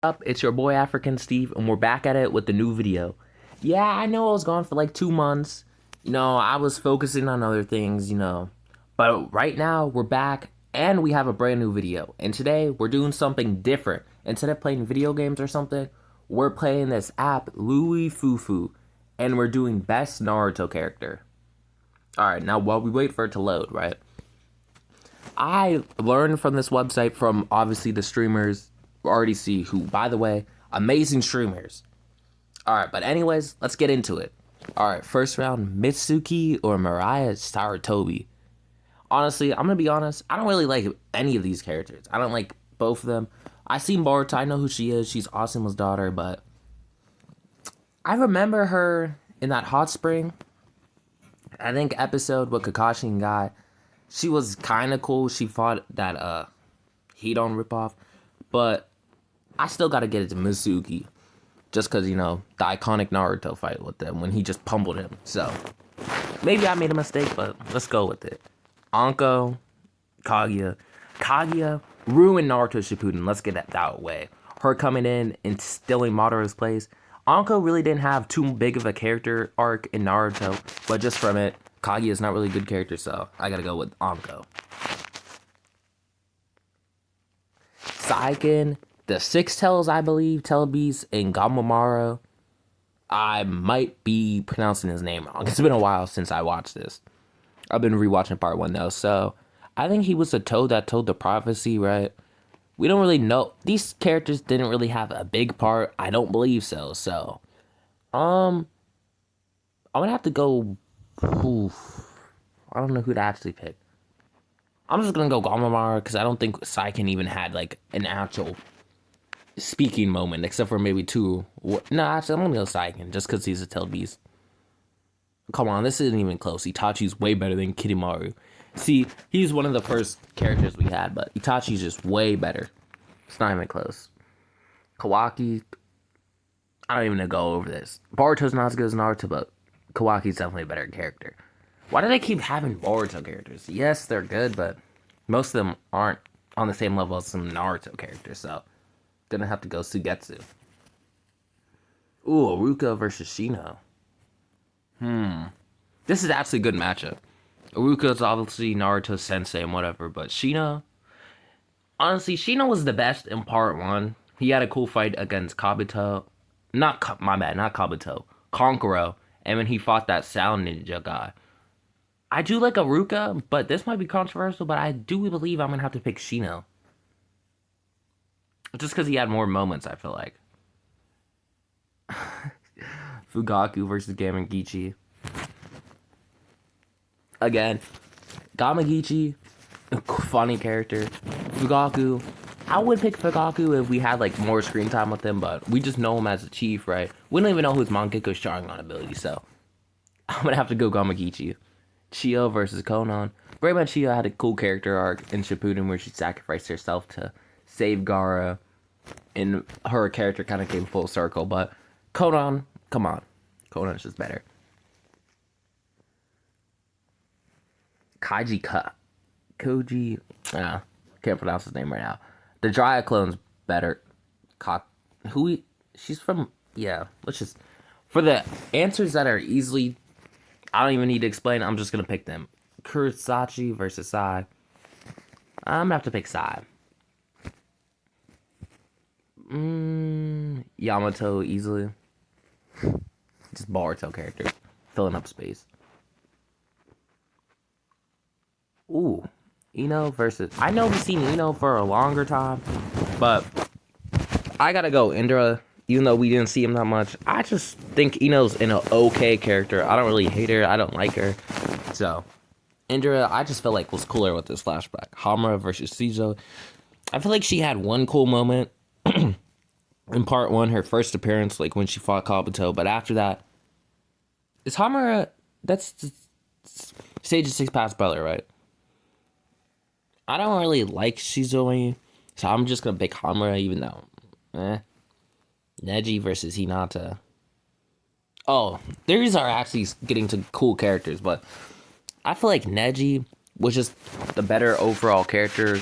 Up, it's your boy African Steve, and we're back at it with the new video. Yeah, I know I was gone for like 2 months. I was focusing on other things, But right now, we're back, and we have a brand new video. And today, we're doing something different. Instead of playing video games or something, we're playing this app, Lewufufu, and we're doing best Naruto character. Alright, now while we wait for it to load, right? I learned from this website from obviously the streamers already see who, by the way, amazing streamers. Alright, but anyways, let's get into it. Alright, first round, Mitsuki or Mariah Saratobi. Honestly, I'm gonna be honest, I don't really like any of these characters. I don't like both of them. I see Boruto, I know who she is, she's Asuma's daughter, but I remember her in that hot spring, I think episode with Kakashi and Guy. She was kind of cool. She fought that Hidon ripoff, but I still gotta get it to Mitsuki, just because, the iconic Naruto fight with them when he just pummeled him. So maybe I made a mistake, but let's go with it. Anko, Kaguya ruined Naruto Shippuden. Let's get that out way. Her coming in and stealing Madara's place. Anko really didn't have too big of a character arc in Naruto, but just from it, Kaguya is not really a good character, so I gotta go with Anko. Saiken, the Six Tails, I believe, Telebeast, and Gamamaro. I might be pronouncing his name wrong. It's been a while since I watched this. I've been rewatching part 1 though, so I think he was the toad that told the prophecy, right? We don't really know. These characters didn't really have a big part. I don't believe so. So, I'm gonna have to go. I don't know who to actually pick. I'm just gonna go Gamamara because I don't think Saiken even had like an actual speaking moment, except for maybe two. No, actually, I'm gonna go Saiken just because he's a tail beast. Come on, this isn't even close. Itachi's way better than Kidimaru. See, he's one of the first characters we had, but Itachi's just way better. It's not even close. Kawaki, I don't even know go over this. Boruto's not as good as Naruto, but Kawaki's definitely a better character. Why do they keep having Boruto characters? Yes, they're good, but most of them aren't on the same level as some Naruto characters, so gonna have to go Sugetsu. Ooh, Aruka versus Shino. This is actually a good matchup. Aruka's obviously Naruto's sensei and whatever, but Shino, honestly, Shino was the best in part 1. He had a cool fight against Kabuto. Not Kabuto. Konkoro. And when he fought that sound ninja guy. I do like Aruka, but this might be controversial, but I do believe I'm going to have to pick Shino. Just because he had more moments, I feel like. Fugaku versus Gamagichi. Again, Gamagichi, funny character. Fugaku, I would pick Fugaku if we had like more screen time with him, but we just know him as a chief, right? We don't even know who's Mangekyo's Sharingan ability, so I'm gonna have to go Gamagichi. Chio versus Konan. Very much Chio had a cool character arc in Shippuden where she sacrificed herself to save Gaara, and her character kind of came full circle, but Konan, come on. Konan's just better. Koji, can't pronounce his name right now. The Dryad clone's better. She's from, let's just, for the answers that are easily, I don't even need to explain, I'm just gonna pick them. Kurosachi versus Sai. I'm gonna have to pick Sai. Yamato easily. Just Boruto character. Filling up space. Ooh, Ino versus... I know we've seen Ino for a longer time, but I gotta go Indra, even though we didn't see him that much. I just think Ino's an okay character. I don't really hate her. I don't like her. So, Indra, I just feel like was cooler with this flashback. Hamura versus Shizo. I feel like she had one cool moment in part 1, her first appearance, like when she fought Kabuto, but after that, is Hamura... That's Sage 6 Path's brother, right? I don't really like Shizui, so I'm just gonna pick Hamura, even though, Neji versus Hinata. Oh, these are actually getting to cool characters, but I feel like Neji was just the better overall character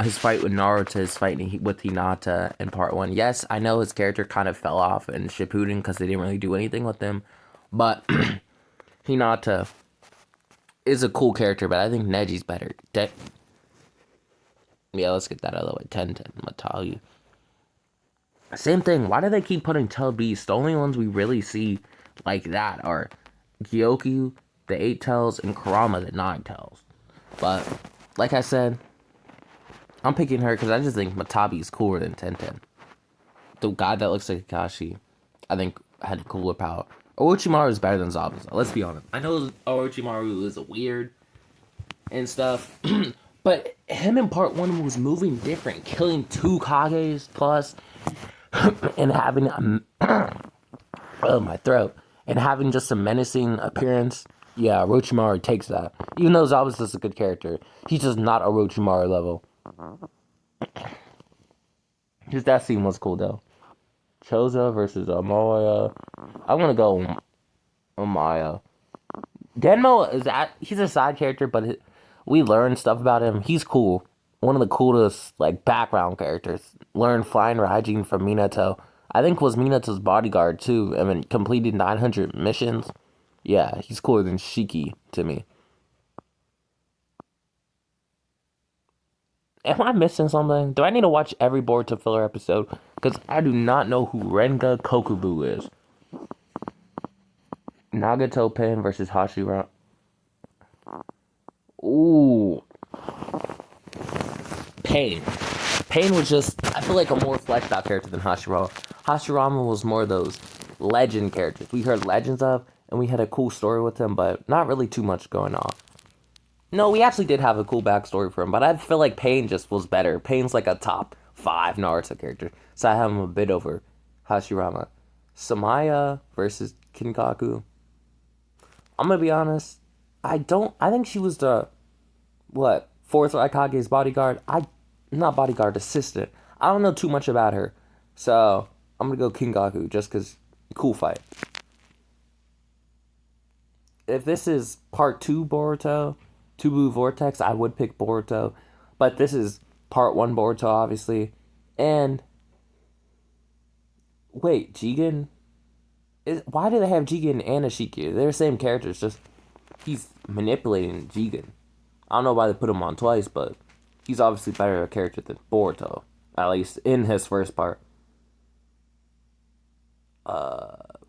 his fight with Naruto, his fight with Hinata in part one. Yes, I know his character kind of fell off in Shippuden because they didn't really do anything with him, but Hinata is a cool character, but I think Neji's better. Yeah, let's get that out of the way. 10-10, I'm gonna tell you. Same thing. Why do they keep putting tail beasts? The only ones we really see like that are Gyokyu, the 8 tails, and Kurama, the 9 tails. But, like I said, I'm picking her because I just think Matabi is cooler than Tenten. The guy that looks like Kakashi, I think, had cooler power. Orochimaru is better than Zabuza. Let's be honest. I know Orochimaru is weird and stuff, but him in part 1 was moving different, killing 2 Kages plus, and having oh, my throat, and having just a menacing appearance. Yeah, Orochimaru takes that. Even though Zabuza's a good character, he's just not Orochimaru level. His death scene was cool though. Choza versus Amaya. I'm gonna go Amaya. Denmo he's a side character, but we learn stuff about him. He's cool. One of the coolest like background characters. Learned flying Raijin from Minato. I think was Minato's bodyguard too. I mean, completed 900 missions. Yeah, he's cooler than Shiki to me. Am I missing something? Do I need to watch every Boruto filler episode? Because I do not know who Renga Kokubu is. Nagato Pain versus Hashirama. Ooh. Pain. Pain was just, I feel like a more fleshed out character than Hashirama. Hashirama was more of those legend characters we heard legends of, and we had a cool story with him, but not really too much going on. No, we actually did have a cool backstory for him, but I feel like Pain just was better. Pain's like a top 5 Naruto character, so I have him a bit over Hashirama. Samaya versus Kinkaku. I'm gonna be honest. I think she was the, what, 4th Raikage's bodyguard? Not bodyguard, assistant. I don't know too much about her, so I'm gonna go Kinkaku just because cool fight. If this is part 2 Boruto, Tubu Vortex, I would pick Boruto. But this is part 1 Boruto, obviously. And, wait, Jigen? Why do they have Jigen and Ashiki? They're the same characters, just he's manipulating Jigen. I don't know why they put him on twice, but he's obviously better a character than Boruto. At least in his first part.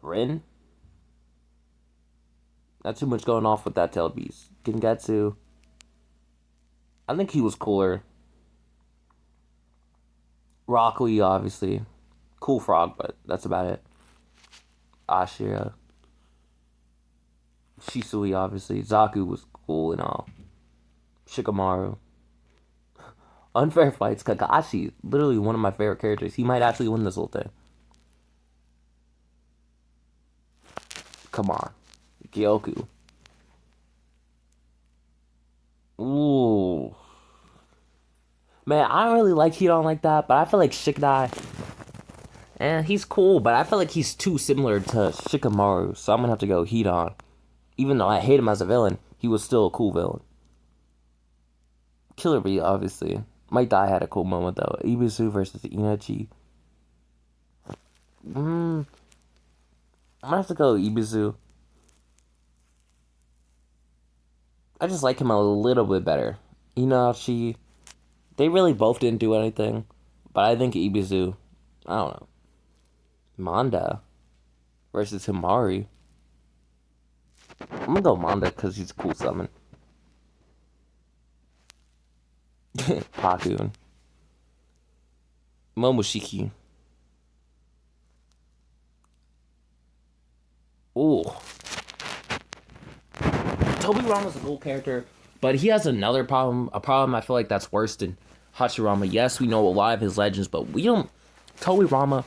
Rin? Not too much going off with that tail beast. Gengetsu. I think he was cooler. Rock Lee, obviously. Cool frog, but that's about it. Ashira. Shisui, obviously. Zaku was cool and all. Shikamaru. Unfair fights. Kakashi, literally one of my favorite characters. He might actually win this whole thing. Come on. Gyokyu. Ooh. Man, I don't really like Hidan like that, but I feel like Shikadai, and he's cool, but I feel like he's too similar to Shikamaru, so I'm gonna have to go Hidan. Even though I hate him as a villain, he was still a cool villain. Killer Bee, obviously. Might Die had a cool moment though. Ibisu versus Inachi. I'm gonna have to go Ibisu. I just like him a little bit better. Inachi, they really both didn't do anything, but I think Ibisu, I don't know. Manda versus Himari. I'm gonna go Manda because he's a cool summon. Pakun. Momoshiki. Ooh. Tobirama's a cool character, but he has another problem. A problem I feel like that's worse than Hashirama. Yes, we know a lot of his legends, but we don't. Tobirama,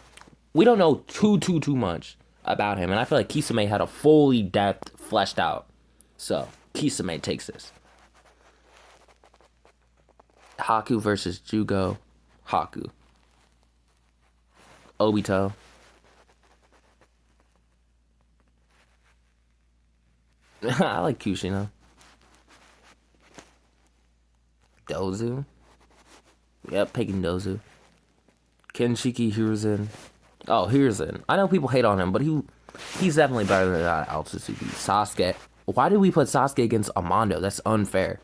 we don't know too much about him, and I feel like Kisame had a fully depth fleshed out. So Kisame takes this. Haku versus Jugo. Haku. Obito. I like Kushina. Dozu. Yep, picking Dozu. Kenshiki Hiruzen. Oh, Hiruzen. I know people hate on him, but he's definitely better than that Altsutsuki. Sasuke. Why did we put Sasuke against Amando? That's unfair.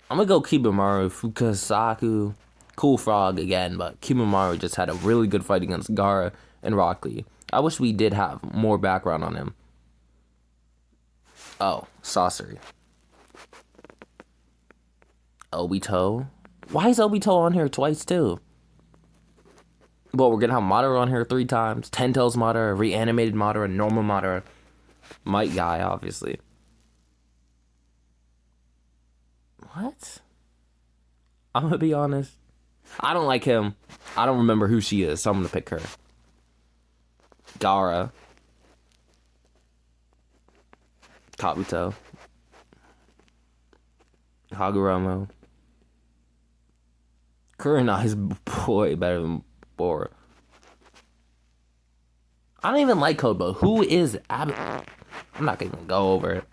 I'm gonna go Kibimaru, Fukasaku, Cool Frog again, but Kibimaru just had a really good fight against Gaara and Rock Lee. I wish we did have more background on him. Oh, Sasori. Obito. Why is Obito on here twice too? Well, we're gonna have Madara on here 3 times. Ten Tails Madara, reanimated Madara, normal Madara. Might Guy, obviously. What? I'm gonna be honest. I don't like him. I don't remember who she is, so I'm gonna pick her. Gaara. Kabuto. Hagoromo. Kurenai's boy better than Bora. I don't even like Code, but who is I'm not gonna go over it.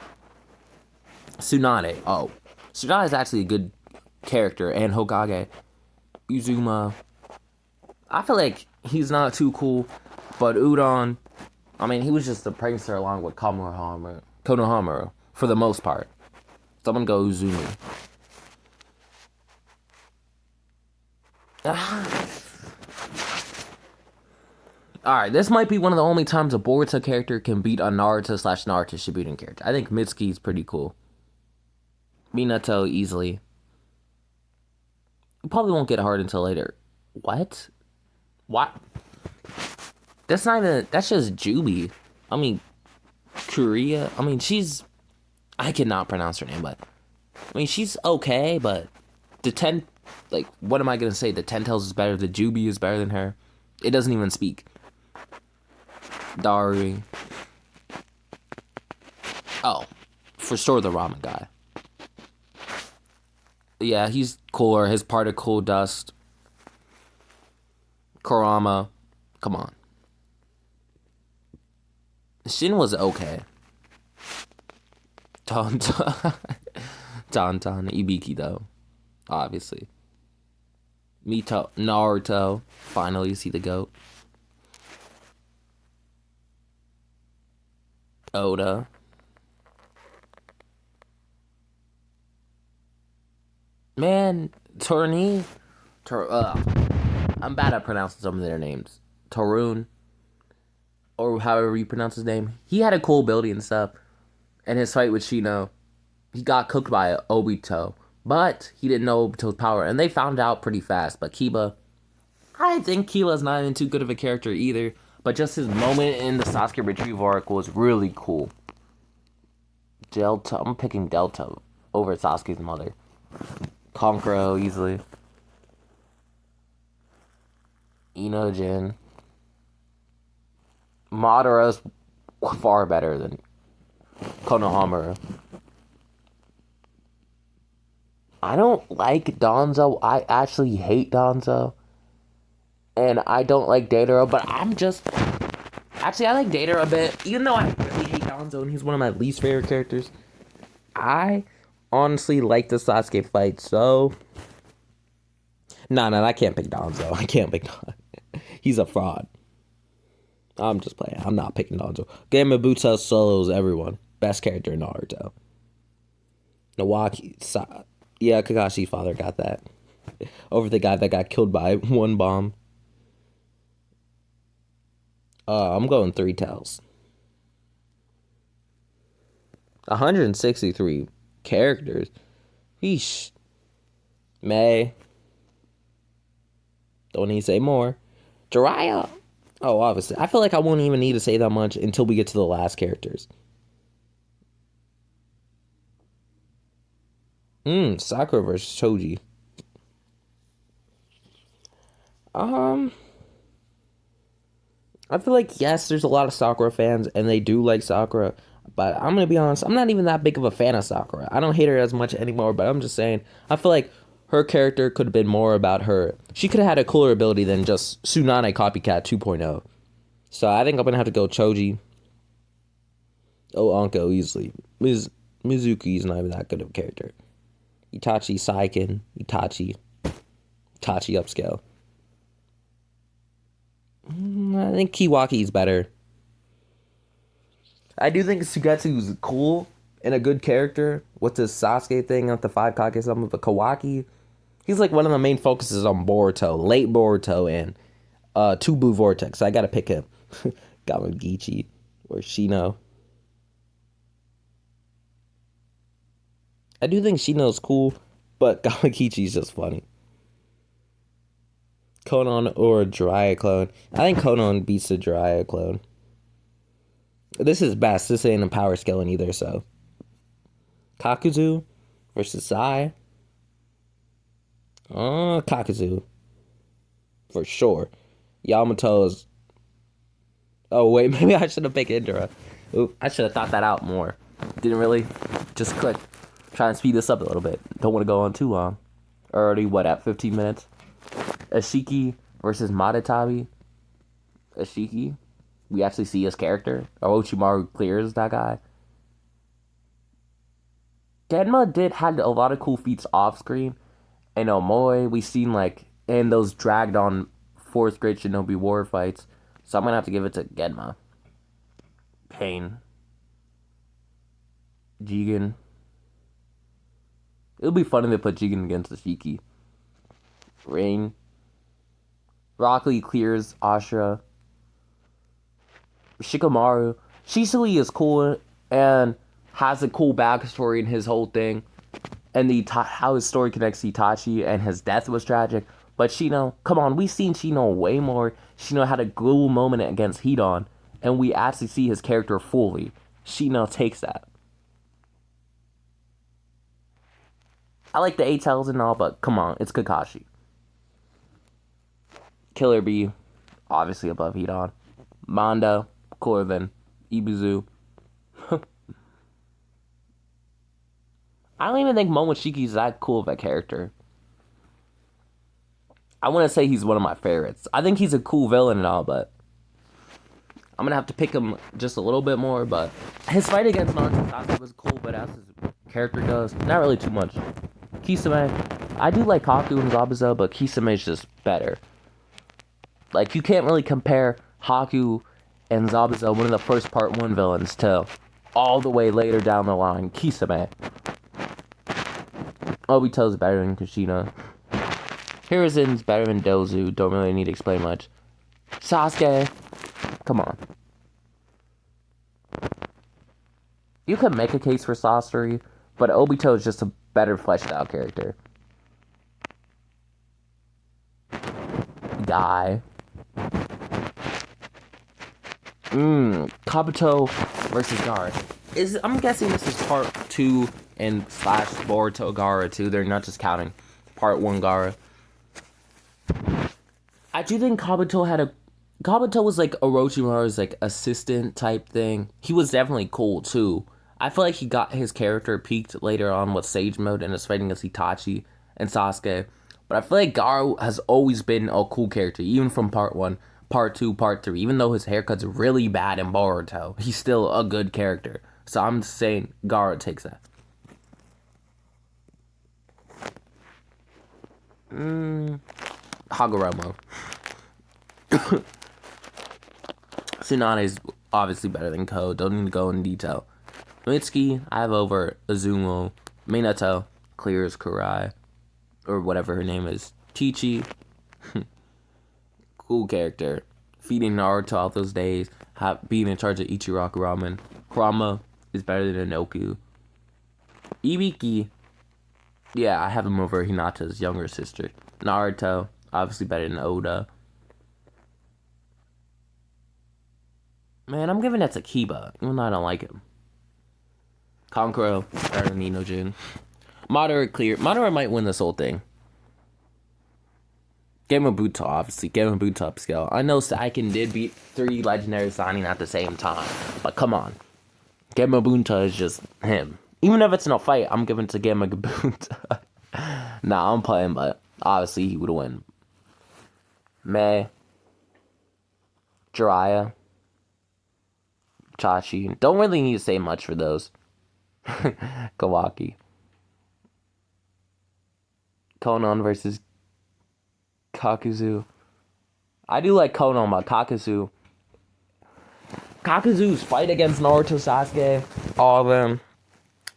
Tsunade. Oh. Tsunade is actually a good character, and Hokage. Uzuma. I feel like he's not too cool, but Udon, I mean, he was just a prankster along with Konohamaru for the most part. So I'm gonna go Uzuma. Alright, this might be one of the only times a Boruto character can beat a Naruto/Naruto Shippuden character. I think Mitsuki's pretty cool. Minato easily. You probably won't get hard until later. What? What? That's not even. That's just Jubi. I mean, Korea. I mean, she's. I cannot pronounce her name, but. I mean, she's okay, but. The 10. Like, what am I gonna say? The 10 Tails is better. The Jubi is better than her. It doesn't even speak. Dari. Oh. For sure, the ramen guy. Yeah, he's cooler. His particle dust. Kurama. Come on. Shin was okay. Tauntaun. Ibiki, though. Obviously. Naruto. Finally see the GOAT. Oda. Man, Tourney. I'm bad at pronouncing some of their names. Torun. Or however you pronounce his name. He had a cool ability and stuff. And his fight with Shino, he got cooked by Obito. But he didn't know Obito's power. And they found out pretty fast. But Kiba, I think Kiba's not even too good of a character either. But just his moment in the Sasuke retrieval arc was really cool. Delta. I'm picking Delta over Sasuke's mother. Konkuro easily. Inojin. Madara's far better than Konohamaru. I don't like Danzo. I actually hate Danzo. And I don't like Dataro, but I'm just... Actually, I like Dataro a bit. Even though I really hate Danzo and he's one of my least favorite characters. I honestly like the Sasuke fight, so... No, I can't pick Danzo. I can't pick Danzo. He's a fraud. I'm just playing. I'm not picking Danzo. Gamabutsu solos everyone. Best character in Naruto. Nawaki. Yeah, Kakashi's father got that. Over the guy that got killed by one bomb. I'm going 3 Tails. 163 characters. Yeesh. May. Don't need to say more. Jiraiya. Oh, obviously. I feel like I won't even need to say that much until we get to the last characters. Sakura versus Choji. I feel like, yes, there's a lot of Sakura fans, and they do like Sakura, but I'm gonna be honest, I'm not even that big of a fan of Sakura. I don't hate her as much anymore, but I'm just saying, I feel like her character could have been more about her. She could have had a cooler ability than just Tsunade Copycat 2.0. So I think I'm gonna have to go Choji. Oh, Anko easily. Mizuki's not even that good of a character. Itachi, Saiken, Itachi. Tachi upscale. I think Kiwaki's better. I do think Sugetsu's cool and a good character with this Sasuke thing with the 5 Kage something, but Kawaki, he's like one of the main focuses on Boruto, late Boruto, and 2 Blue Vortex. So I gotta pick him. Gamagichi or Shino. I do think Shino's cool, but Gamagichi's just funny. Konan or Jiraiya clone. I think Konan beats the Jiraiya clone. This is best. This ain't a power scaling either, so. Kakuzu versus Sai. Kakuzu. For sure. Yamato's. Oh, wait. Maybe I should have picked Indra. Ooh, I should have thought that out more. Didn't really. Just click. Trying to speed this up a little bit. Don't want to go on too long. Already, what, at 15 minutes? Ashiki versus Madatabi. Ashiki. We actually see his character. Orochimaru clears that guy. Genma did had a lot of cool feats off screen. And Omoi, we seen like in those dragged on 4th grade Shinobi war fights. So I'm gonna have to give it to Genma. Pain. Jigen. It would be funny to put Jigen against Ashiki. Rain. Rock Lee clears Ashura. Shikamaru. Shisui is cool and has a cool backstory in his whole thing. And how his story connects to Itachi and his death was tragic. But Shino, come on, we've seen Shino way more. Shino had a cool moment against Hidan. And we actually see his character fully. Shino takes that. I like the 8 tails and all, but come on, it's Kakashi. Killer Bee, obviously above Hidan. Mondo, cooler than Ibuzu. I don't even think Momoshiki's that cool of a character. I want to say he's one of my favorites. I think he's a cool villain and all, but I'm going to have to pick him just a little bit more, but his fight against Naruto Sasuke was cool, but as his character goes, not really too much. Kisame, I do like Haku and Zabuza, but Kisame's just better. Like, you can't really compare Haku and Zabuza, one of the first part 1 villains, to all the way later down the line, Kisame. Obito's better than Kushina. Hiruzen's better than Dozu, don't really need to explain much. Sasuke, come on. You could make a case for Sasori, but Obito is just a better fleshed out character. Guy. Kabuto versus Gaara. I'm guessing this is part 2 and / Boruto Gaara too. They're not just counting part 1 Gaara. I do think Kabuto was like Orochimaru's like assistant type thing. He was definitely cool too. I feel like he got his character peaked later on with Sage Mode and his fighting against Itachi and Sasuke. But I feel like Gaara has always been a cool character, even from part 1, part 2, part 3. Even though his haircut's really bad in Boruto, he's still a good character. So I'm saying Gaara takes that. Hagoromo. Tsunade's obviously better than Ko. Don't need to go in detail. Mitsuki, I have over Azumo. Minato clears Kurai. Or whatever her name is. Chi-Chi. Cool character. Feeding Naruto all those days. Being in charge of Ichiraku Ramen. Kurama is better than Inoku. Ibiki. Yeah, I have him over Hinata's younger sister. Naruto. Obviously better than Oda. Man, I'm giving that to Kiba. Even though I don't like him. Kankuro. Better than Ninojin. Madara clear. Madara might win this whole thing. Gemabuto, obviously. Gemabuto upscale. I know Saiken did beat 3 legendary signing at the same time. But come on. Gemabuto is just him. Even if it's in a fight, I'm giving it to Gemabuto. Nah, I'm playing, but obviously he would win. Mei. Jiraiya. Chachi. Don't really need to say much for those. Kawaki. Konan versus Kakuzu. I do like Konon, but Kakuzu's fight against Naruto, Sasuke, all of them,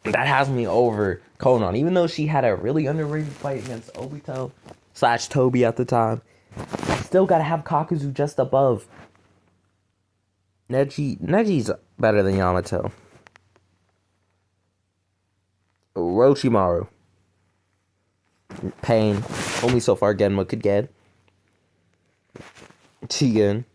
that has me over Konon. Even though she had a really underrated fight against Obito / Toby at the time, I still gotta have Kakuzu just above Neji. Neji's better than Yamato. Orochimaru. Pain. Only so far Genma could get. Tegan.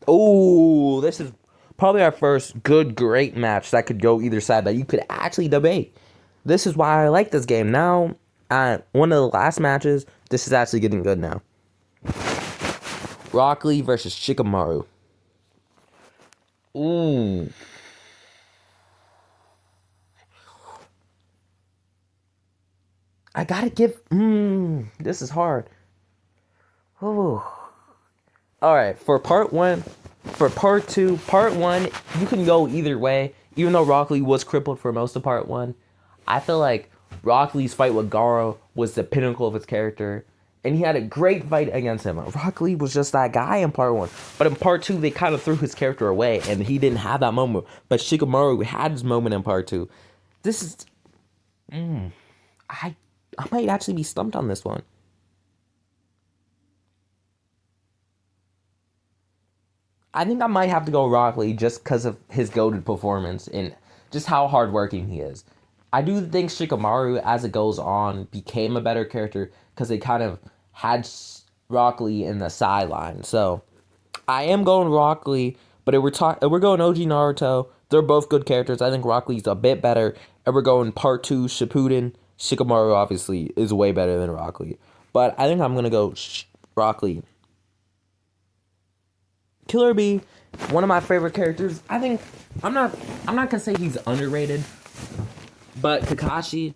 Oh, this is probably our first good, great match that could go either side that you could actually debate. This is why I like this game. Now, one of the last matches, this is actually getting good now. Rock Lee versus Shikamaru. Ooh. I gotta give... this is hard. Ooh. Alright, for part 1... For part 2, part 1, you can go either way. Even though Rock Lee was crippled for most of part 1, I feel like Rock Lee's fight with Garo was the pinnacle of his character. And he had a great fight against him. Rock Lee was just that guy in part 1. But in part 2, they kind of threw his character away. And he didn't have that moment. But Shikamaru had his moment in part 2. This is... I might actually be stumped on this one. I think I might have to go Rock Lee just because of his goated performance and just how hardworking he is. I do think Shikamaru, as it goes on, became a better character because they kind of had Rock Lee in the sideline. So I am going Rock Lee, but if we're going OG Naruto. They're both good characters. I think Rock Lee's a bit better. And we're going part 2 Shippuden. Shikamaru obviously is way better than Rock Lee, but I think I'm gonna go Rock Lee. Killer Bee, one of my favorite characters. I think I'm not gonna say he's underrated, but Kakashi,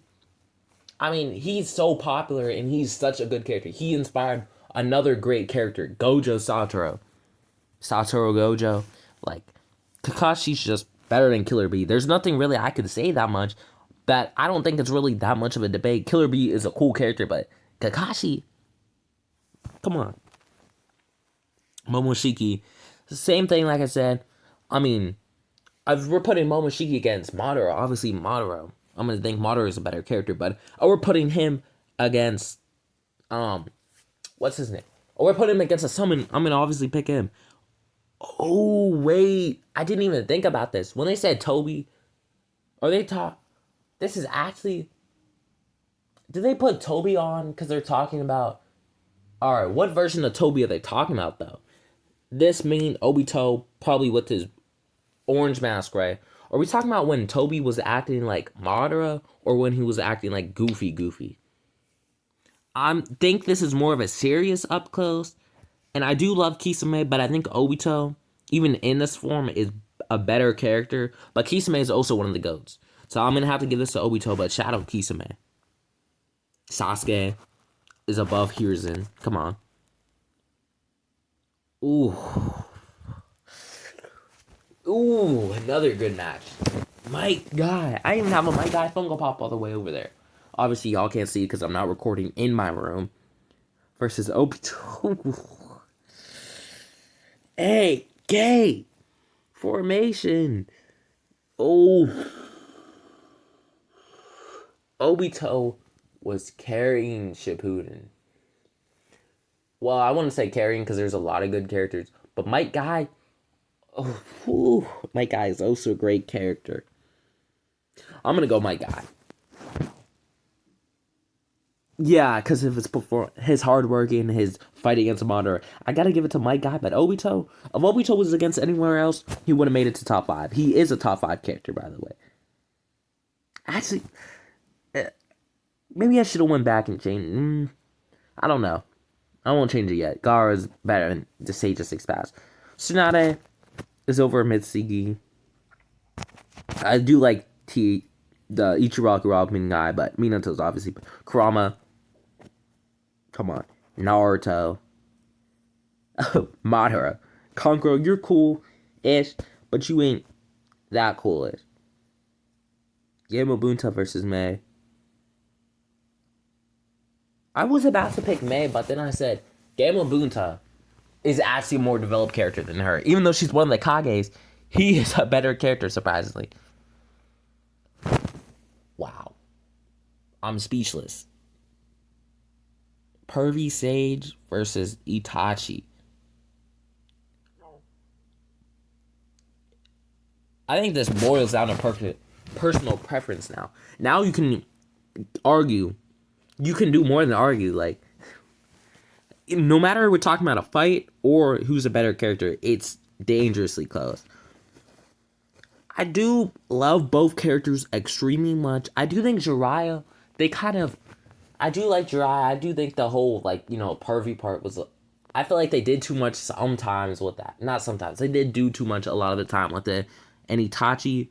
I mean, he's so popular and he's such a good character. He inspired another great character, Gojo Satoru Gojo. Like, Kakashi's just better than Killer Bee. There's nothing really I could say that much, that I don't think it's really that much of a debate. Killer Bee is a cool character, but Kakashi, come on. Momoshiki, same thing. Like I said, I mean, we're putting Momoshiki against Madara. Obviously, Madara, I'm gonna think Madara is a better character, but we're putting him against what's his name? We're putting him against a summon. I'm gonna obviously pick him. Oh wait, I didn't even think about this. When they said Toby, or they talk, this is actually. Did they put Toby on because they're talking about? All right, what version of Toby are they talking about though? This mean Obito probably with his orange mask, right? Are we talking about when Toby was acting like Madara or when he was acting like Goofy? I think this is more of a serious up close, and I do love Kisame, but I think Obito, even in this form, is a better character. But Kisame is also one of the GOATs, so I'm gonna have to give this to Obito. But shout out Kisame. Sasuke is above Hiruzen. Come on. Ooh, another good match. My guy. I even have a My Guy Funko Pop all the way over there. Obviously, y'all can't see it because I'm not recording in my room. Versus Obito. Hey, gay. Formation. Oh. Obito was carrying Shippuden. Well, I wouldn't say carrying because there's a lot of good characters. But Might Guy, Might Guy is also a great character. I'm going to go Might Guy. Yeah, because of his hard work and his fight against Madara. I got to give it to Might Guy. But Obito, if Obito was against anywhere else, he would have made it to top 5. He is a top 5 character, by the way. Actually, maybe I should have went back and changed. I don't know. I won't change it yet. Gaara is better than the Sage of Six Paths. Tsunade is over Mitsugi. I do like the Ichiraku Ramen guy, but Minato's obviously. Kurama. Come on. Naruto. Madara. Kankuro, you're cool-ish, but you ain't that cool-ish. Gamabunta versus Mei. I was about to pick Mei, but then I said Gamma Bunta is actually a more developed character than her. Even though she's one of the Kages, he is a better character, surprisingly. Wow. I'm speechless. Pervy Sage versus Itachi. I think this boils down to personal preference now. Now you can argue. You can do more than argue. Like, no matter we're talking about a fight or who's a better character, it's dangerously close. I do love both characters extremely much. I do think Jiraiya, they kind of... I do like Jiraiya. I do think the whole, like, pervy part was... I feel like they did too much sometimes with that. Not sometimes. They did do too much a lot of the time with it. And Itachi...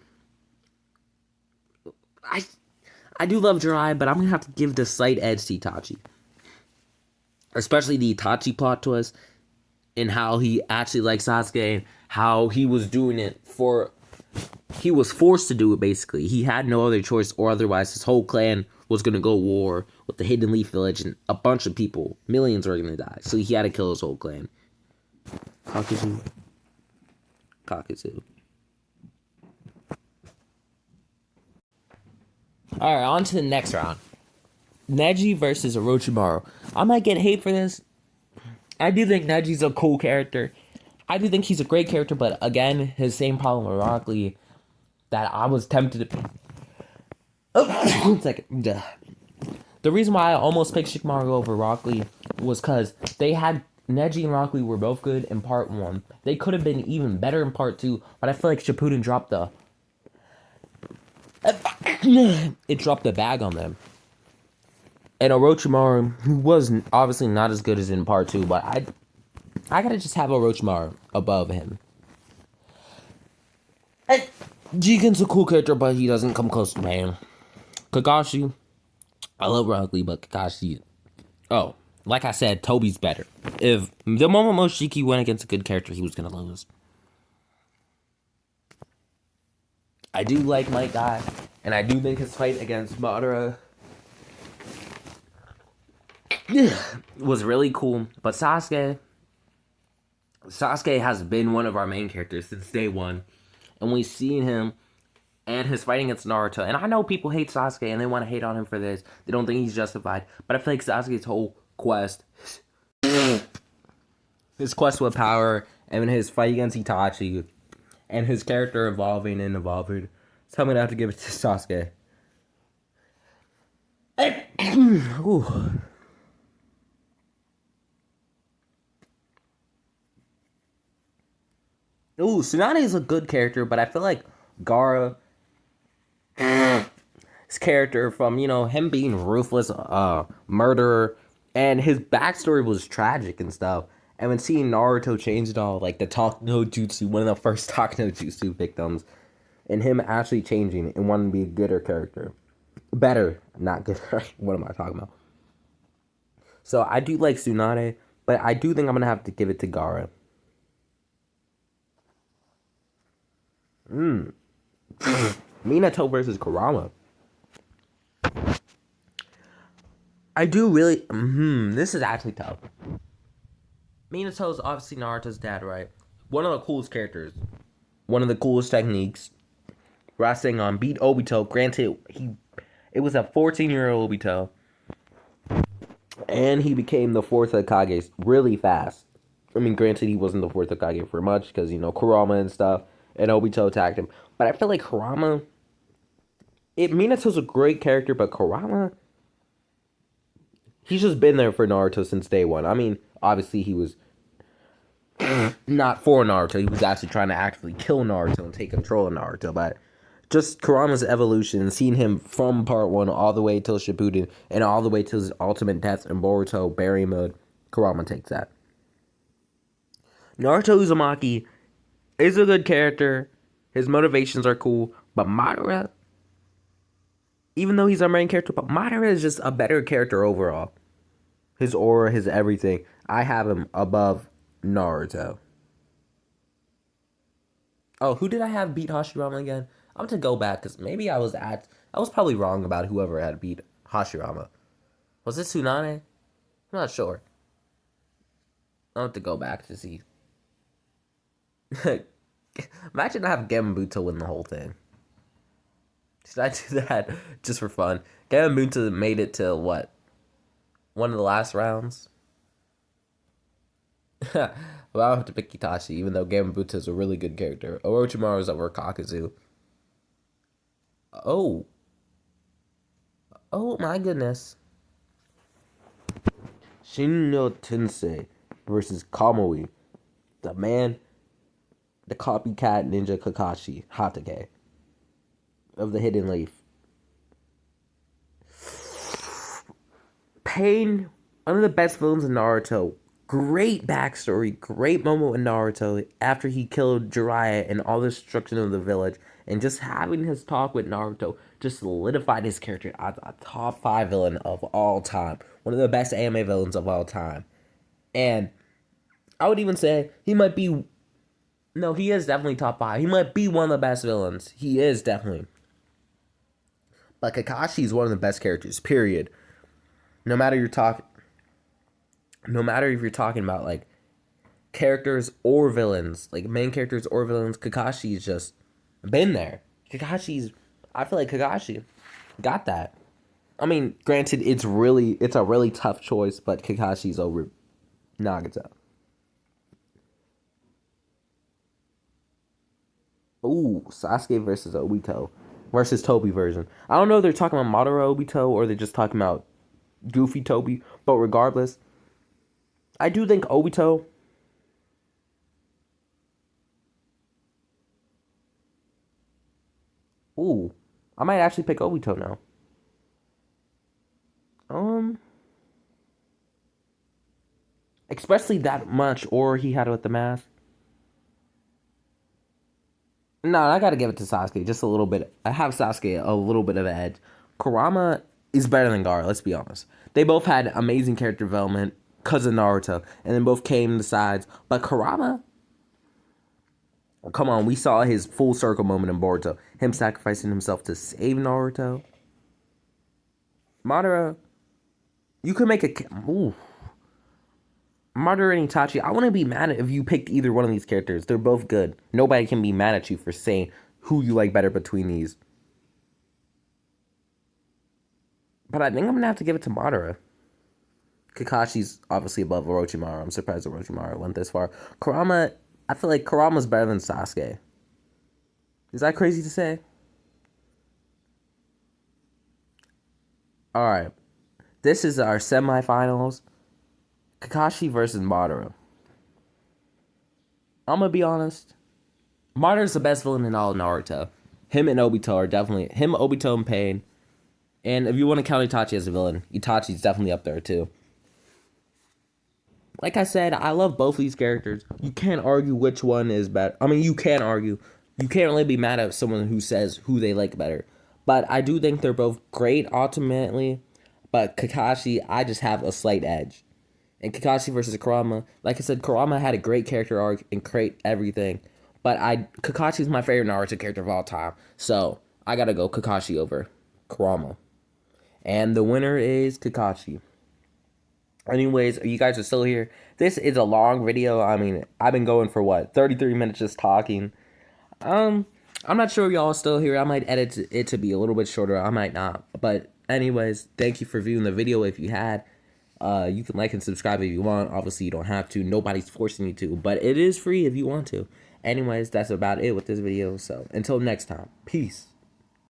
I do love Jiraiya, but I'm going to have to give the slight edge to Itachi. Especially the Itachi plot twist. And how he actually likes Sasuke. And how he was doing it for... He was forced to do it, basically. He had no other choice, or otherwise his whole clan was going to go war with the Hidden Leaf Village, and a bunch of people, millions, were going to die. So he had to kill his whole clan. Kakuzu. Alright, on to the next round. Neji versus Orochimaru. I might get hate for this. I do think Neji's a cool character. I do think he's a great character, but again, his same problem with Rock Lee that I was tempted to... Oh, second. The reason why I almost picked Shikamaru over Rock Lee was because they had... Neji and Rock Lee were both good in part 1. They could have been even better in part 2, but I feel like Shippuden dropped the... It dropped the bag on them. And Orochimaru, who was obviously not as good as in part 2, but I gotta just have Orochimaru above him. And Jigen's a cool character, but he doesn't come close to him. Kakashi, I love Rock Lee, but Kakashi... Oh, like I said, Toby's better. If the moment Moshiki went against a good character, he was gonna lose. I do like Might Guy, and I do think his fight against Madara was really cool. But Sasuke has been one of our main characters since day one. And we've seen him and his fighting against Naruto. And I know people hate Sasuke and they want to hate on him for this. They don't think he's justified. But I feel like Sasuke's whole quest, his quest with power, and his fight against Itachi, and his character evolving and evolving, so I'm going to have to give it to Sasuke. Ooh. Ooh, Tsunade is a good character, but I feel like Gaara, his character from, him being ruthless, murderer, and his backstory was tragic and stuff. And when seeing Naruto change it all, like the Talk No Jutsu, one of the first Talk No Jutsu victims, and him actually changing and wanting to be a gooder character. Better, not gooder. What am I talking about? So I do like Tsunade, but I do think I'm going to have to give it to Gaara. Minato versus Kurama. I do really... this is actually tough. Minato's obviously Naruto's dad, right? One of the coolest characters. One of the coolest techniques. Rasengan beat Obito. Granted, it was a 14-year-old Obito. And he became the 4th Hokage really fast. I mean, granted, he wasn't the 4th Hokage for much, because, Kurama and stuff, and Obito attacked him. But I feel like Kurama... Minato's a great character, but Kurama... He's just been there for Naruto since day one. I mean, obviously he was not for Naruto. He was actually trying to actively kill Naruto and take control of Naruto. But just Kurama's evolution, seeing him from part 1 all the way till Shippuden, and all the way to his ultimate death in Boruto Berry mode, Kurama takes that. Naruto Uzumaki is a good character. His motivations are cool. But Madara, even though he's our main character, but Madara is just a better character overall. His aura, his everything. I have him above Naruto. Oh, who did I have beat Hashirama again? I'm going to go back, because maybe I was probably wrong about whoever had beat Hashirama. Was it Tsunade? I'm not sure. I'll have to go back to see. Imagine I have Gambuto win the whole thing. Should I do that just for fun? Gambuto made it to what? One of the last rounds? Well, I'll have to pick Itachi, even though Gambuto is a really good character. Orochimaru is over Kakuzu. Oh. Oh my goodness. Shin no Tensei versus Kamui. The copycat ninja Kakashi Hatake of the Hidden Leaf. Pain, one of the best villains in Naruto. Great backstory, great moment in Naruto after he killed Jiraiya and all the destruction of the village, and just having his talk with Naruto just solidified his character as a top 5 villain of all time. One of the best anime villains of all time. And I would even say he might be, no, he is definitely top 5. He might be one of the best villains. He is definitely. But Kakashi is one of the best characters, period. No matter if you're talking about like characters or villains, like main characters or villains, Kakashi's just been there. I feel like Kakashi got that. I mean, granted, it's a really tough choice, but Kakashi's over Nagato. Ooh, Sasuke versus Obito versus Toby version. I don't know if they're talking about Madara Obito or they're just talking about Goofy Toby, but regardless, I do think Obito. Ooh, I might actually pick Obito now. Especially that much, or he had it with the mask. No, I gotta give it to Sasuke just a little bit. I have Sasuke a little bit of an edge. Kurama is better than Gaara, let's be honest. They both had amazing character development because of Naruto, and then both came to sides. But Kurama, come on, we saw his full circle moment in Boruto. Him sacrificing himself to save Naruto. Madara, you could make a... Ooh. Madara and Itachi, I wouldn't be mad if you picked either one of these characters. They're both good. Nobody can be mad at you for saying who you like better between these. But I think I'm going to have to give it to Madara. Kakashi's obviously above Orochimaru. I'm surprised Orochimaru went this far. Kurama, I feel like Kurama's better than Sasuke. Is that crazy to say? Alright. This is our semifinals. Kakashi versus Madara. I'm gonna be honest. Madara's the best villain in all of Naruto. Him and Obito are definitely... Him, Obito, and Pain. And if you want to count Itachi as a villain, Itachi's definitely up there too. Like I said, I love both of these characters. You can't argue which one is better. I mean, you can argue. You can't really be mad at someone who says who they like better. But I do think they're both great ultimately. But Kakashi, I just have a slight edge. And Kakashi versus Kurama, like I said, Kurama had a great character arc and great everything. But Kakashi's my favorite Naruto character of all time. So, I gotta go Kakashi over Kurama. And the winner is Kakashi. Anyways, you guys are still here. This is a long video. I mean, I've been going for what, 33 minutes just talking. I'm not sure if y'all are still here. I might edit it to be a little bit shorter. I might not. But anyways, thank you for viewing the video if you had. You can like and subscribe if you want. Obviously, you don't have to. Nobody's forcing you to. But it is free if you want to. Anyways, that's about it with this video. So, until next time. Peace.